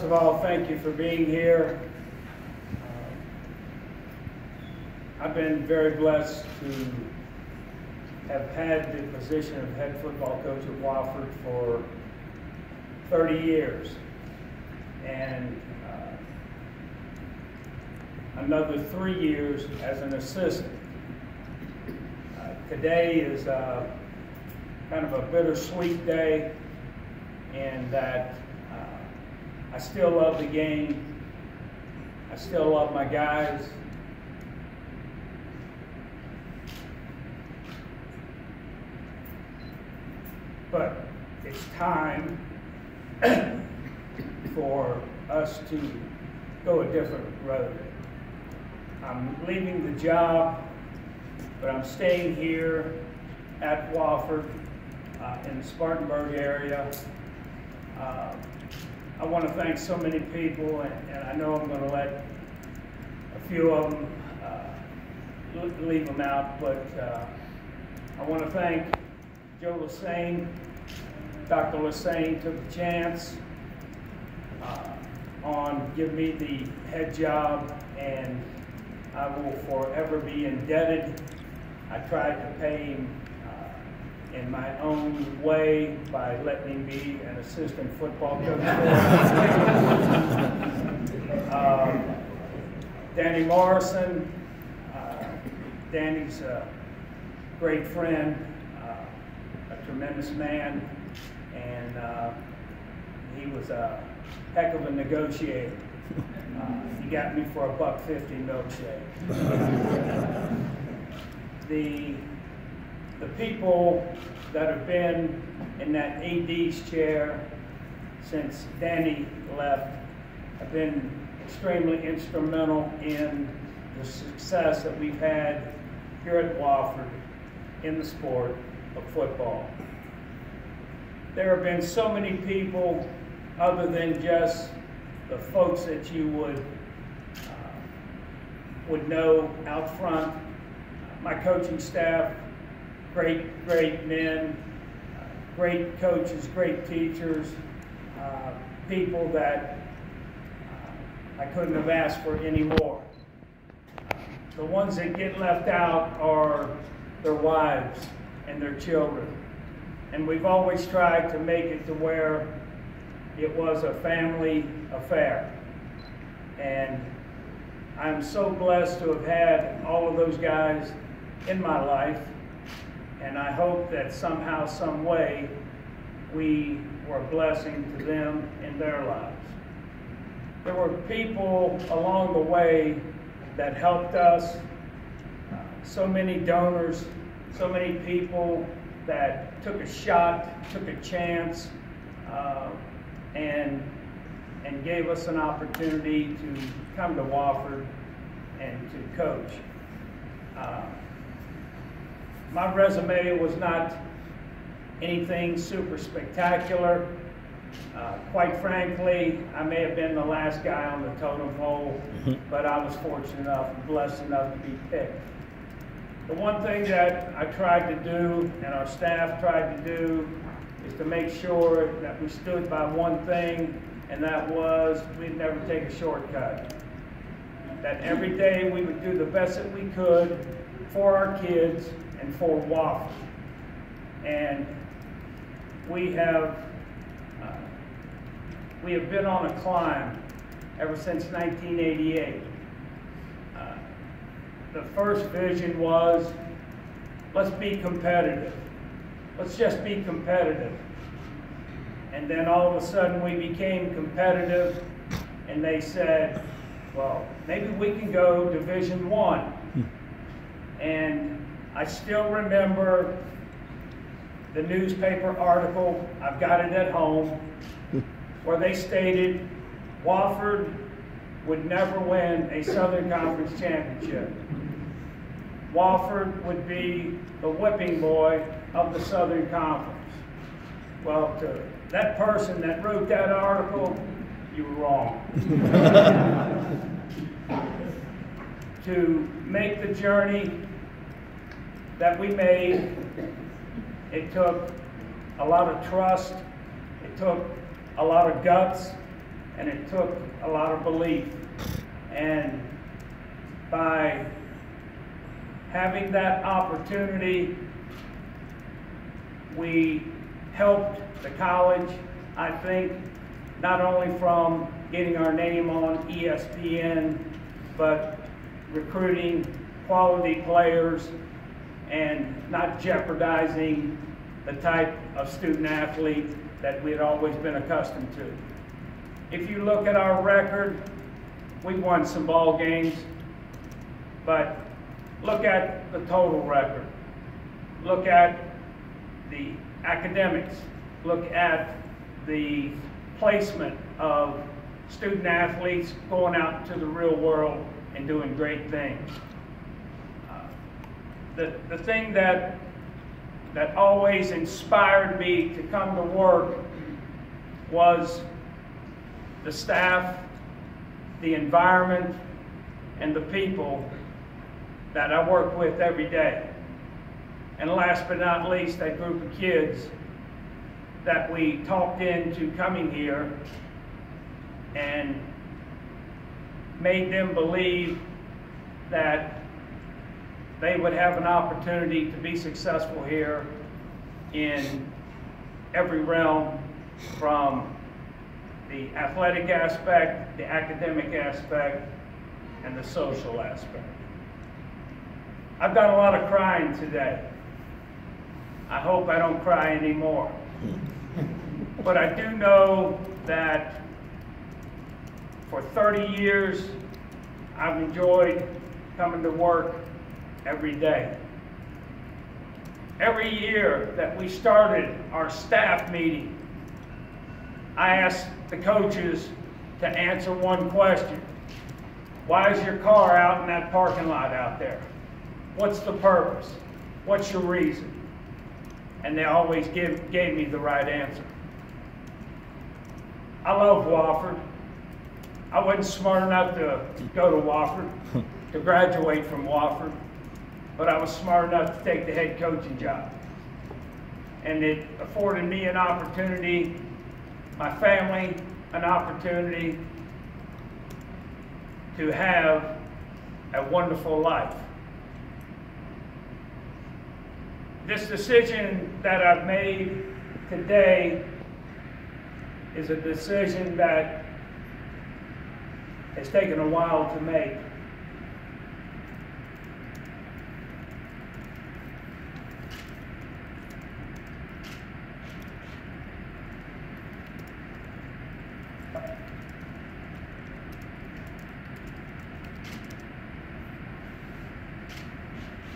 of all, thank you for being here. I've been very blessed to have had the position of head football coach at Wofford for 30 years. And another 3 years as an assistant. Today is kind of a bittersweet day in that I still love the game. I still love my guys. But it's time for us to go a different road. I'm leaving the job, but I'm staying here at Wofford in the Spartanburg area. I want to thank so many people, and I know I'm going to let a few of them leave them out, but I want to thank Joe Lassane. Dr. Lassane took a chance on giving me the head job, and I will forever be indebted. I tried to pay him in my own way by letting him be an assistant football coach. Danny Morrison, Danny's a great friend, a tremendous man, and he was a heck of a negotiator. He got me for a $1.50 milkshake. The people that have been in that AD's chair since Danny left have been extremely instrumental in the success that we've had here at Wofford in the sport of football. There have been so many people other than just the folks that you would know out front. My coaching staff, great men, great coaches, great teachers, people that I couldn't have asked for any more. The ones that get left out are their wives and their children. And we've always tried to make it to where it was a family affair. And I'm so blessed to have had all of those guys in my life, and I hope that somehow, some way, we were a blessing to them in their lives. There were people along the way that helped us, so many donors, so many people that took a shot, took a chance, and gave us an opportunity to come to Wofford and to coach. My resume was not anything super spectacular. Quite frankly, I may have been the last guy on the totem pole, but I was fortunate enough and blessed enough to be picked. The one thing that I tried to do, and our staff tried to do, is to make sure that we stood by one thing, and that was we'd never take a shortcut. That every day we would do the best that we could for our kids and for Wofford. And we have been on a climb ever since 1988. The first vision was, let's be competitive. Let's just be competitive. And then all of a sudden we became competitive, and they said, well, maybe we can go Division I. And I still remember the newspaper article, I've got it at home, where they stated Wofford would never win a Southern Conference championship. Wofford would be the whipping boy of the Southern Conference. Well, to that person that wrote that article, you were wrong. To make the journey that we made, it took a lot of trust, it took a lot of guts, and it took a lot of belief. And by having that opportunity, we helped the college, I think, not only from getting our name on ESPN, but recruiting quality players and not jeopardizing the type of student athlete that we had always been accustomed to. If you look at our record, we won some ball games, but look at the total record. Look at the academics. Look at the placement of student athletes going out into the real world and doing great things. The thing that always inspired me to come to work was the staff, the environment, and the people that I work with every day. And last but not least, that group of kids that we talked into coming here and made them believe that they would have an opportunity to be successful here in every realm, from the athletic aspect, the academic aspect, and the social aspect. I've done a lot of crying today. I hope I don't cry anymore. But I do know that for 30 years, I've enjoyed coming to work every day. Every year that we started our staff meeting, I asked the coaches to answer one question. Why is your car out in that parking lot out there? What's the purpose? What's your reason? And they always gave me the right answer. I love Wofford. I wasn't smart enough to go to Wofford, to graduate from Wofford, but I was smart enough to take the head coaching job. And it afforded me an opportunity, my family an opportunity to have a wonderful life. This decision that I've made today is a decision that has taken a while to make.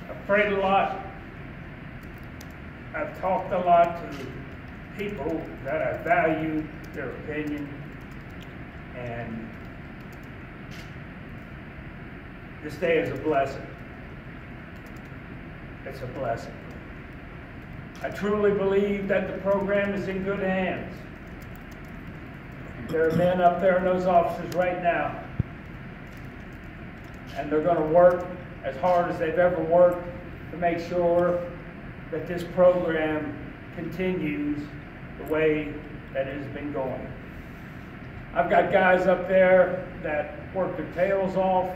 I've prayed a lot. I've talked a lot to people that I value their opinion, and this day is a blessing. It's a blessing. I truly believe that the program is in good hands. There are men up there in those offices right now, and they're going to work as hard as they've ever worked to make sure that this program continues the way that it has been going. I've got guys up there that work their tails off,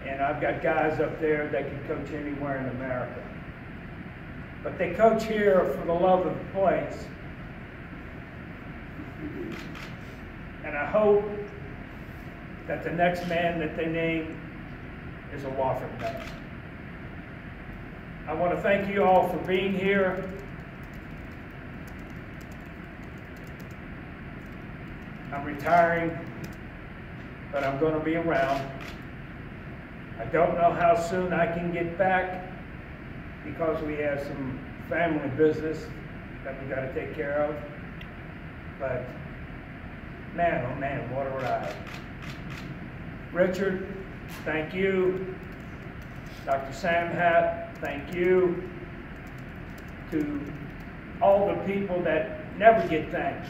and I've got guys up there that can coach anywhere in America. But they coach here for the love of the place. And I hope that the next man that they name is a Wofford man. I want to thank you all for being here. I'm retiring, but I'm going to be around. I don't know how soon I can get back because we have some family business that we got to take care of. But man, oh man, what a ride. Richard, thank you. Dr. Samhat, thank you. To all the people that never get thanked.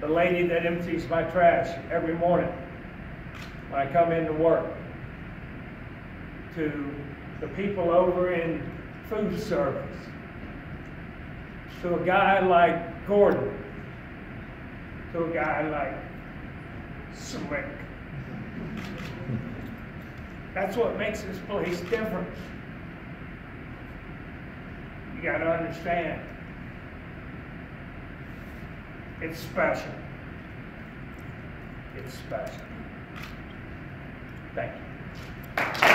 The lady that empties my trash every morning when I come into work. To the people over in food service. To a guy like Gordon. to a guy like Slick. That's what makes this place different. You got to understand. It's special. It's special. Thank you.